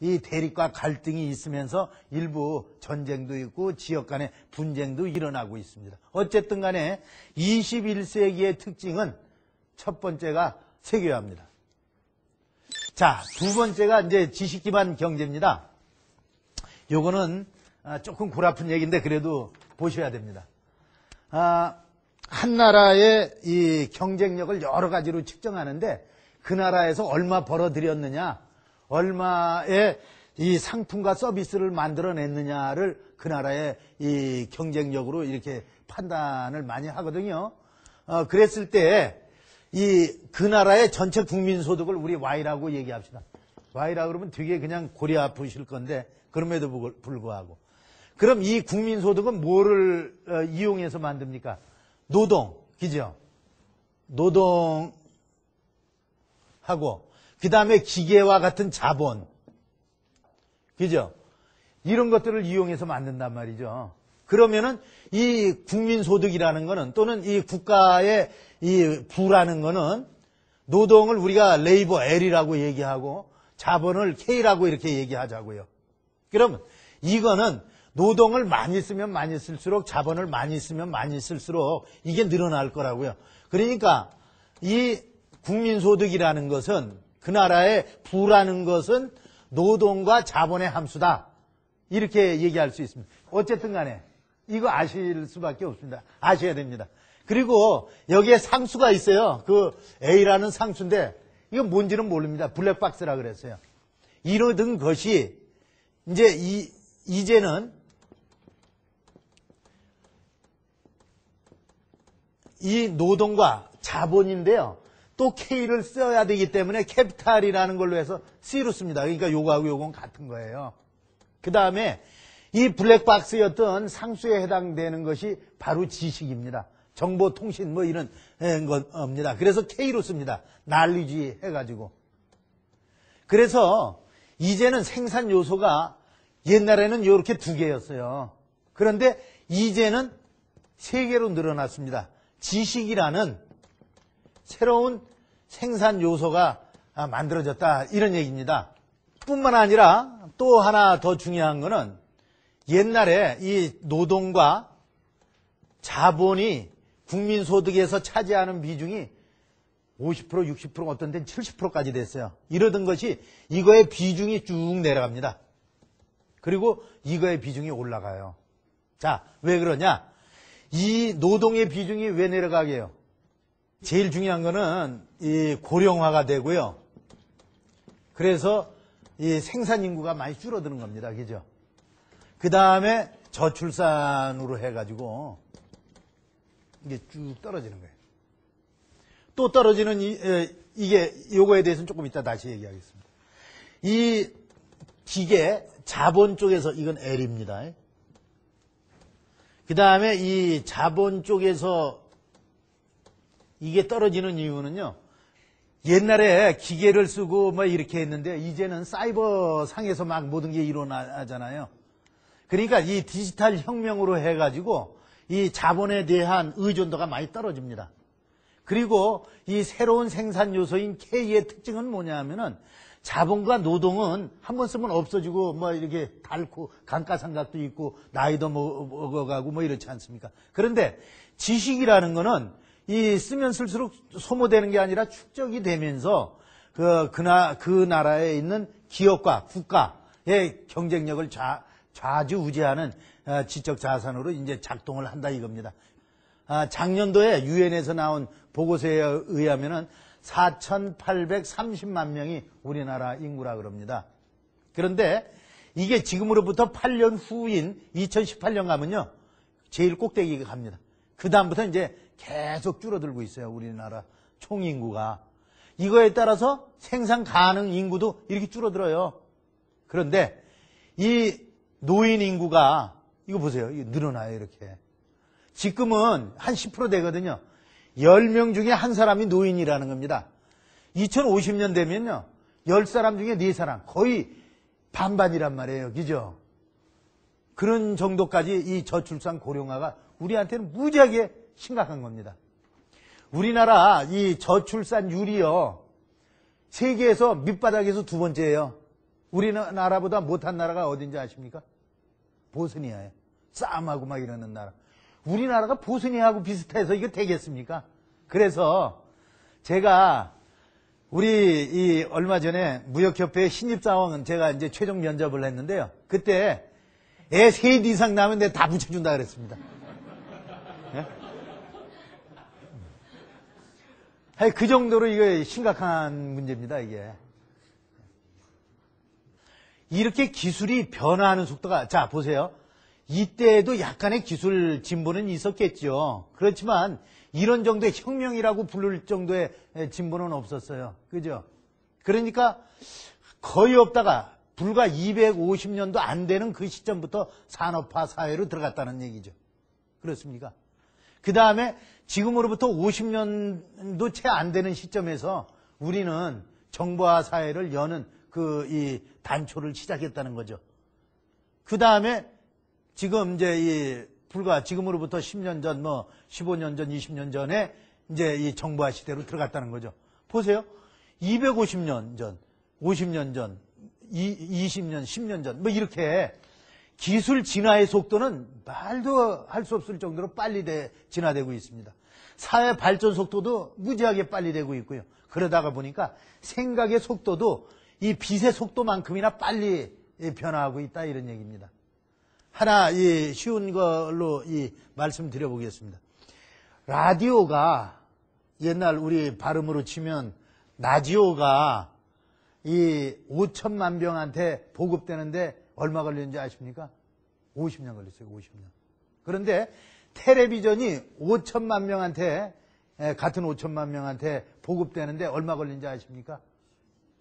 이 대립과 갈등이 있으면서 일부 전쟁도 있고 지역 간의 분쟁도 일어나고 있습니다. 어쨌든 간에 21세기의 특징은 첫 번째가 세계화입니다. 자, 두 번째가 이제 지식 기반 경제입니다. 요거는 조금 골아픈 얘기인데 그래도 보셔야 됩니다. 한 나라의 이 경쟁력을 여러 가지로 측정하는데 그 나라에서 얼마 벌어들였느냐, 얼마의 이 상품과 서비스를 만들어냈느냐를 그 나라의 이 경쟁력으로 이렇게 판단을 많이 하거든요. 그랬을 때 그 나라의 전체 국민소득을 우리 Y라고 얘기합시다. Y라고 그러면 되게 그냥 골이 아프실 건데 그럼에도 불구하고. 그럼 이 국민소득은 뭐를 이용해서 만듭니까? 노동, 그죠? 노동하고 그 다음에 기계와 같은 자본, 그죠? 이런 것들을 이용해서 만든단 말이죠. 그러면은 이 국민소득이라는 거는 또는 이 국가의 이 부라는 거는 노동을 우리가 레이버 L이라고 얘기하고 자본을 K라고 이렇게 얘기하자고요. 그러면 이거는 노동을 많이 쓰면 많이 쓸수록 자본을 많이 쓰면 많이 쓸수록 이게 늘어날 거라고요. 그러니까 이 국민소득이라는 것은 그 나라의 부라는 것은 노동과 자본의 함수다. 이렇게 얘기할 수 있습니다. 어쨌든 간에 이거 아실 수밖에 없습니다. 아셔야 됩니다. 그리고 여기에 상수가 있어요. 그 A라는 상수인데 이건 뭔지는 모릅니다. 블랙박스라 그랬어요. 이러던 것이 이제는 이 노동과 자본인데요. 또 K를 써야 되기 때문에 캐피탈이라는 걸로 해서 C로 씁니다. 그러니까 요거하고 요건 같은 거예요. 그 다음에 이 블랙박스였던 상수에 해당되는 것이 바로 지식입니다. 정보통신 뭐 이런 겁니다. 그래서 K로 씁니다. 날리지 해가지고. 그래서 이제는 생산 요소가 옛날에는 이렇게 두 개였어요. 그런데 이제는 세 개로 늘어났습니다. 지식이라는 새로운 생산 요소가 만들어졌다 이런 얘기입니다. 뿐만 아니라 또 하나 더 중요한 거는 옛날에 이 노동과 자본이 국민소득에서 차지하는 비중이 50%, 60%, 어떤 데는 70%까지 됐어요. 이러던 것이 이거의 비중이 쭉 내려갑니다. 그리고 이거의 비중이 올라가요. 자, 왜 그러냐? 이 노동의 비중이 왜 내려가게 해요? 제일 중요한 거는 이 고령화가 되고요. 그래서 이 생산 인구가 많이 줄어드는 겁니다. 그죠? 그 다음에 저출산으로 해가지고 이게 쭉 떨어지는 거예요. 또 떨어지는 이게 요거에 대해서는 조금 이따 다시 얘기하겠습니다. 이 기계 자본 쪽에서 이건 L입니다. 그 다음에 이 자본 쪽에서 이게 떨어지는 이유는요. 옛날에 기계를 쓰고 뭐 이렇게 했는데 이제는 사이버 상에서 막 모든 게 일어나잖아요. 그러니까 이 디지털 혁명으로 해가지고 이 자본에 대한 의존도가 많이 떨어집니다. 그리고 이 새로운 생산 요소인 K의 특징은 뭐냐 하면은 자본과 노동은 한 번 쓰면 없어지고 뭐 이렇게 닳고 감가상각도 있고 나이도 먹어가고 뭐 이렇지 않습니까? 그런데 지식이라는 거는 이 쓰면 쓸수록 소모되는 게 아니라 축적이 되면서 그 나라에 있는 기업과 국가의 경쟁력을 좌지우지하는 지적 자산으로 이제 작동을 한다 이겁니다. 작년도에 유엔에서 나온 보고서에 의하면은 4,830만 명이 우리나라 인구라 그럽니다. 그런데 이게 지금으로부터 8년 후인 2018년 가면요. 제일 꼭대기가 갑니다. 그 다음부터 이제 계속 줄어들고 있어요. 우리나라 총인구가. 이거에 따라서 생산 가능 인구도 이렇게 줄어들어요. 그런데 이 노인 인구가 이거 보세요. 이거 늘어나요. 이렇게. 지금은 한 10% 되거든요. 10명 중에 한 사람이 노인이라는 겁니다. 2050년 되면요. 10사람 중에 4사람. 거의 반반이란 말이에요. 그죠? 그런 정도까지 이 저출산 고령화가 우리한테는 무지하게 심각한 겁니다. 우리나라 이 저출산율이요. 세계에서 밑바닥에서 두 번째예요. 우리나라보다 못한 나라가 어딘지 아십니까? 보스니아예요. 싸움하고 막 이러는 나라. 우리나라가 보스니아하고 비슷해서 이거 되겠습니까? 그래서 제가 우리 얼마 전에 무역협회 신입사원 제가 이제 최종 면접을 했는데요. 그때 애 3 이상 나면 내가 다 붙여준다 그랬습니다. 네? 그 정도로 이거 심각한 문제입니다, 이게. 이렇게 기술이 변화하는 속도가, 자, 보세요. 이때에도 약간의 기술 진보는 있었겠죠. 그렇지만 이런 정도의 혁명이라고 부를 정도의 진보는 없었어요. 그죠? 그러니까 거의 없다가 불과 250년도 안 되는 그 시점부터 산업화 사회로 들어갔다는 얘기죠. 그렇습니까? 그 다음에 지금으로부터 50년도 채 안 되는 시점에서 우리는 정보화 사회를 여는 이 단초를 시작했다는 거죠. 그 다음에 지금 이제 불과 지금으로부터 10년 전, 15년 전, 20년 전에 이제 이 정보화 시대로 들어갔다는 거죠. 보세요. 250년 전, 50년 전, 20년, 10년 전, 이렇게 기술 진화의 속도는 말도 할 수 없을 정도로 빨리 진화되고 있습니다. 사회 발전 속도도 무지하게 빨리 되고 있고요. 그러다가 보니까 생각의 속도도 이 빛의 속도만큼이나 빨리 변화하고 있다 이런 얘기입니다. 하나 쉬운 걸로 말씀드려보겠습니다. 라디오가 옛날 우리 발음으로 치면 라디오가 5천만 명한테 보급되는데 얼마 걸렸는지 아십니까? 50년 걸렸어요. 50년. 그런데 텔레비전이 5천만 명한테 같은 5천만 명한테 보급되는데 얼마 걸린지 아십니까?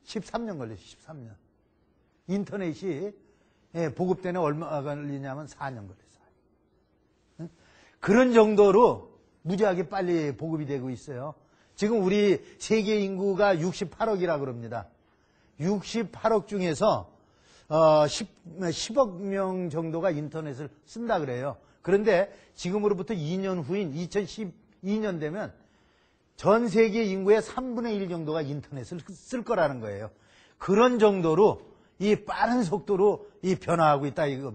13년 걸렸어요. 13년. 인터넷이 보급되는 얼마 걸리냐면 4년 걸렸어요. 그런 정도로 무지하게 빨리 보급이 되고 있어요. 지금 우리 세계 인구가 68억이라 그럽니다. 68억 중에서 10억 명 정도가 인터넷을 쓴다 그래요. 그런데 지금으로부터 2년 후인 2012년 되면 전 세계 인구의 3분의 1 정도가 인터넷을 쓸 거라는 거예요. 그런 정도로 이 빠른 속도로 변화하고 있다 이거.